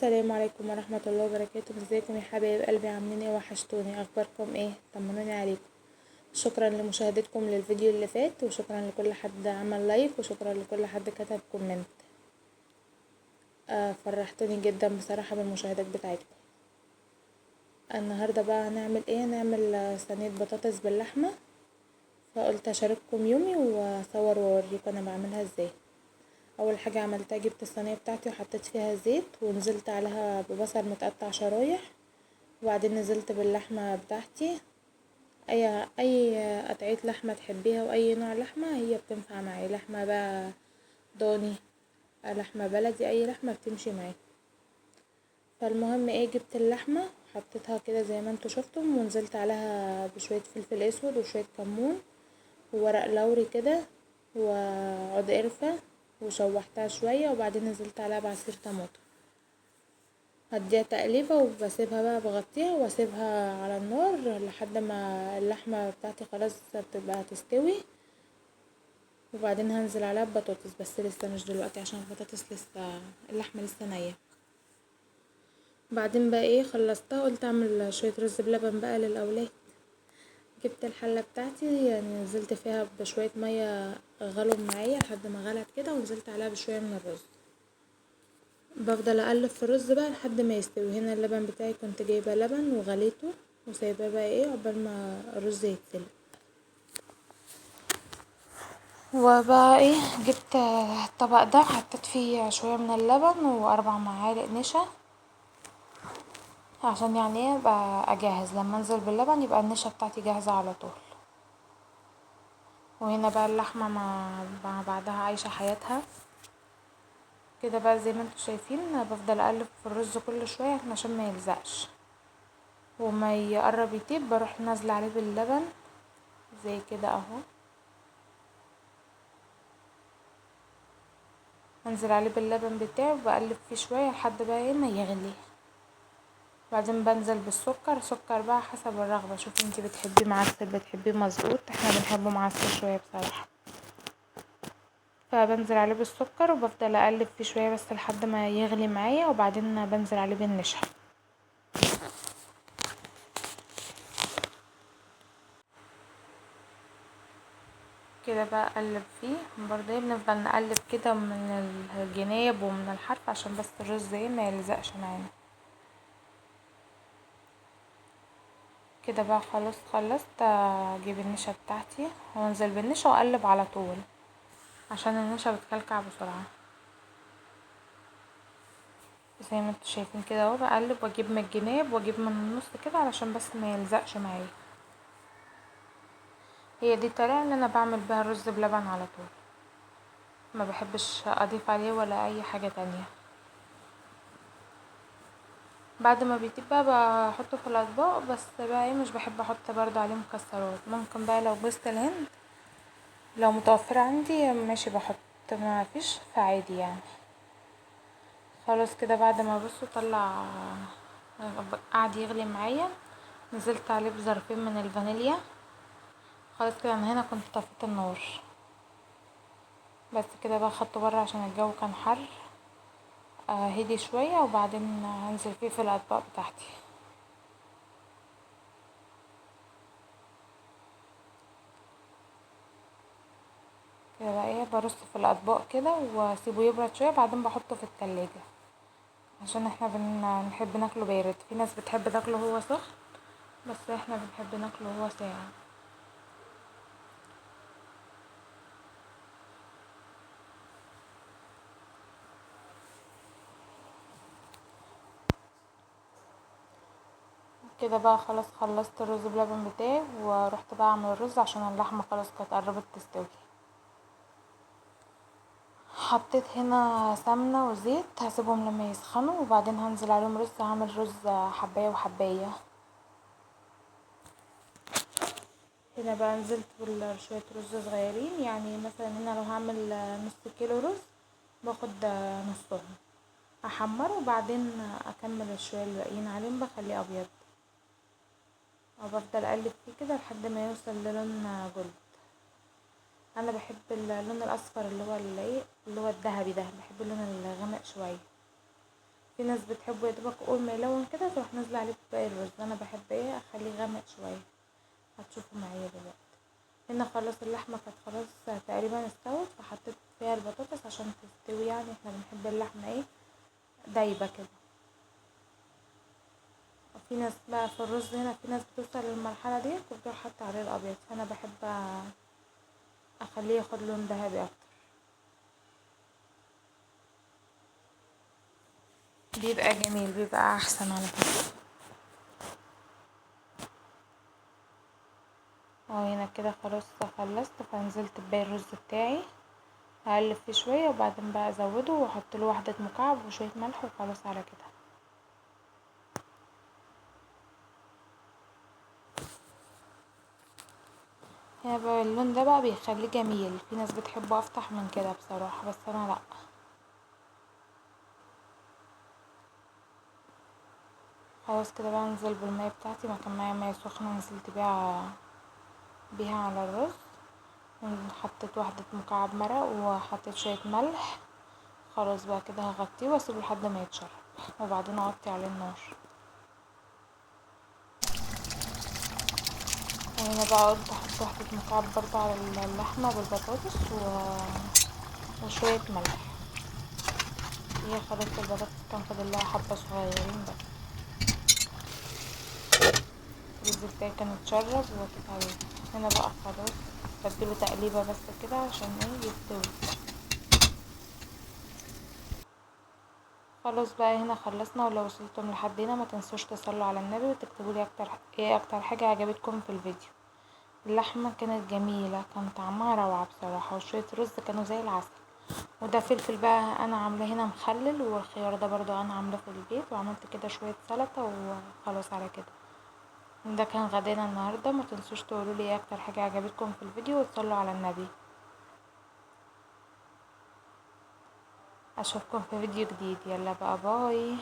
السلام عليكم ورحمة الله وبركاته. ازيكم يا حبايب قلبي؟ عاملين ايه؟ وحشتوني. اخباركم ايه؟ طمنوني عليكم. شكرا لمشاهدتكم للفيديو اللي فات، وشكرا لكل حد عمل لايك، وشكرا لكل حد كتب كومنت. فرحتوني جدا بصراحة بالمشاهدات بتاعتكم. النهاردة بقى هنعمل ايه؟ هنعمل صينية بطاطس باللحمة، فقلت اشارككم يومي واصور واوريكم انا بعملها ازاي. اول حاجة عملتها، جبت الصينية بتاعتي وحطيت فيها زيت، ونزلت عليها ببصل متقطع شرايح، وبعدين نزلت باللحمة بتاعتي. اي قطعية لحمة تحبيها واي نوع لحمة هي بتنفع معي، لحمة بقى ضاني، لحمة بلدي، اي لحمة بتمشي معي. فالمهم ايه، جبت اللحمة حطيتها كده زي ما انتوا شفتم، ونزلت عليها بشوية فلفل اسود وشوية كمون وورق لوري كده وعود قرفة، وشوحتها شوية، وبعدين نزلت عليها بعصير طماطم. هديها تقليبة وبسيبها بقى، بغطيها واسيبها على النار لحد ما اللحمة بتاعتي خلاص بتبقى تستوي، وبعدين هنزل عليها ببطاطس، بس لسه مش دلوقتي عشان البطاطس لسه، اللحمة لسه نية. بعدين بقى ايه، خلصتها قلت اعمل شوية رز بلبن بقى للاولاد. جبت الحلة بتاعتي، يعني نزلت فيها بشوية مية غلوا معايا لحد ما غلت كده، ونزلت عليها بشوية من الرز. بفضل اقلب في الرز بقى لحد ما يستوي. هنا اللبن بتاعي كنت جايبه لبن وغليته وسايباه بقى ايه عقبال ما الرز يتسلق. وبقى ايه، جبت الطبق ده حطيت فيه شويه من اللبن واربع معالق نشا، عشان يعني ايه بقى اجهز لما انزل باللبن يبقى النشا بتاعتي جاهزه على طول. وهنا بقى اللحمه مع بعدها عايشه حياتها كده بقى زي ما انتوا شايفين. بفضل اقلب في الرز كل شويه عشان ما يلزقش، وما يقرب يطيب بروح نازله عليه باللبن زي كده اهو. انزل عليه باللبن بتاعي وبقلب فيه شويه لحد بقى ايه ما يغلي. بعدين بنزل بالسكر، سكر بقى حسب الرغبه، شوفي انتي بتحبيه معسل بتحبيه مظبوط، احنا بنحبه معسل شويه بصراحه. فبنزل عليه بالسكر وبفضل اقلب فيه شويه بس لحد ما يغلي معايا، وبعدين بنزل عليه بالنشا كده بقى. اقلب فيه برضه بنفضل نقلب كده من الجناب ومن الحرف عشان بس الرز ما يلزقش معانا كده بقى. خلاص خلصت، اجيب النشا بتاعتي وانزل بالنشا واقلب على طول عشان النشا بتكلكع بسرعه. زي ما انتوا شايفين كده اهو، بقلب واجيب من الجناب واجيب من النص كده علشان بس ما يلزقش معايا. هي دي الطريقه اللي انا بعمل بيها الرز بلبن على طول، ما بحبش اضيف عليه ولا اي حاجه تانية. بعد ما بيطيب بقى بحطه في الاطباق، بس بقى ايه مش بحب احط برضو عليه مكسرات. ممكن بقى لو جوزة الهند لو متوفرة عندي ماشي بحط، ما فيش فعادي يعني. خلاص كده بعد ما بصوا طلع قعد يغلي معايا، نزلت عليه بظرفين من الفانيليا. خلاص كده انا هنا كنت طفيت النار، بس كده بقى خدته بره عشان الجو كان حر. هدي شوية وبعدين هنزل فيه في الاطباق بتاعتي كده بقى ايه. برص في الاطباق كده واسيبه يبرد شوية، بعدين بحطه في التلاجة عشان احنا بنحب ناكله بارد. في ناس بتحب تاكله هو سخن، بس احنا بنحب ناكله هو ساقع. كده بقى خلاص خلصت الرز بلبن بتاعي، ورحت بقى اعمل الرز عشان اللحمه خلاص كانت قربت تستوي. حطيت هنا سمنه وزيت، هسيبهم لما يسخنوا وبعدين هنزل عليهم رز. هعمل رز حبايه وحبايه. هنا بقى نزلت بشويه رز صغيرين، يعني مثلا هنا لو هعمل نص كيلو رز باخد نصهم احمره، وبعدين اكمل الشويه الباقيين عليهم بخليه ابيض، وبفضل اقلب فيه كده لحد ما يوصل للون جولد. انا بحب اللون الاصفر اللي هو اللي هو الذهبي ده، بحب اللون الغامق شويه. في ناس بتحبه يدوبك اول ما يلون كده تروح نازله عليه بباقي الرز. انا بحب اخليه غامق شويه. هتشوفوا معايا دلوقتي. هنا خلاص اللحمه كانت خلاص تقريبا استوت، فحطيت فيها البطاطس عشان تستوي. يعني احنا بنحب اللحمه دايبه كده. وفي ناس بقى في الرز هنا، في ناس بتوصل للمرحله دي وبتروح حاطه عليه الابيض، فانا بحب اخليه ياخد لون ذهبي اكتر، بيبقى جميل، بيبقى احسن على فكره. هنا كده خلاص خلصت، فنزلت بباقي الرز بتاعي، هقلب فيه شويه وبعدين بقى ازوده واحط له واحده مكعب وشويه ملح وخلاص على كده. هنا بقى اللون ده بقى بيخليه جميل. في ناس بتحبه افتح من كده بصراحه، بس انا لا. خلاص كده بقى انزل بالمية بتاعتي، ما كان معايا مية سخنه نزلت بيها على الرز، وحطيت واحده مكعب مرق وحطيت شويه ملح. خلاص بقى كده هغطيه واسيبه لحد ما يتشرب، وبعدين اغطي عليه النار. وهنا بقى قلت احط واحدة مكعب برضه على اللحمة بالبطاطس وشوية ملح. هي خلاص البطاطس كان فاضلها حبة صغيرين بس. الرز بتاعي كان اتشرب وغطيت عليه. هنا بقى خلاص بديله تقليبة بس كده عشان يستوي. خلاص بقى هنا خلصنا. ولو وصلتم لحد هنا ما تنسوش تصلوا على النبي وتكتبوا لي ايه اكتر حاجة عجبتكم في الفيديو. اللحمة كانت جميلة، كان طعمها روعة بصراحة، وشوية رز كانوا زي العسل. وده فلفل بقى انا عاملاه هنا مخلل، والخيار ده برضو انا عاملاه في البيت، وعملت كده شوية سلطة وخلاص على كده. ده كان غدانا النهاردة. ما تنسوش تقولوا لي ايه اكتر حاجة عجبتكم في الفيديو وتصلوا على النبي. اشوفكم في فيديو جديد. يلا بقى باي.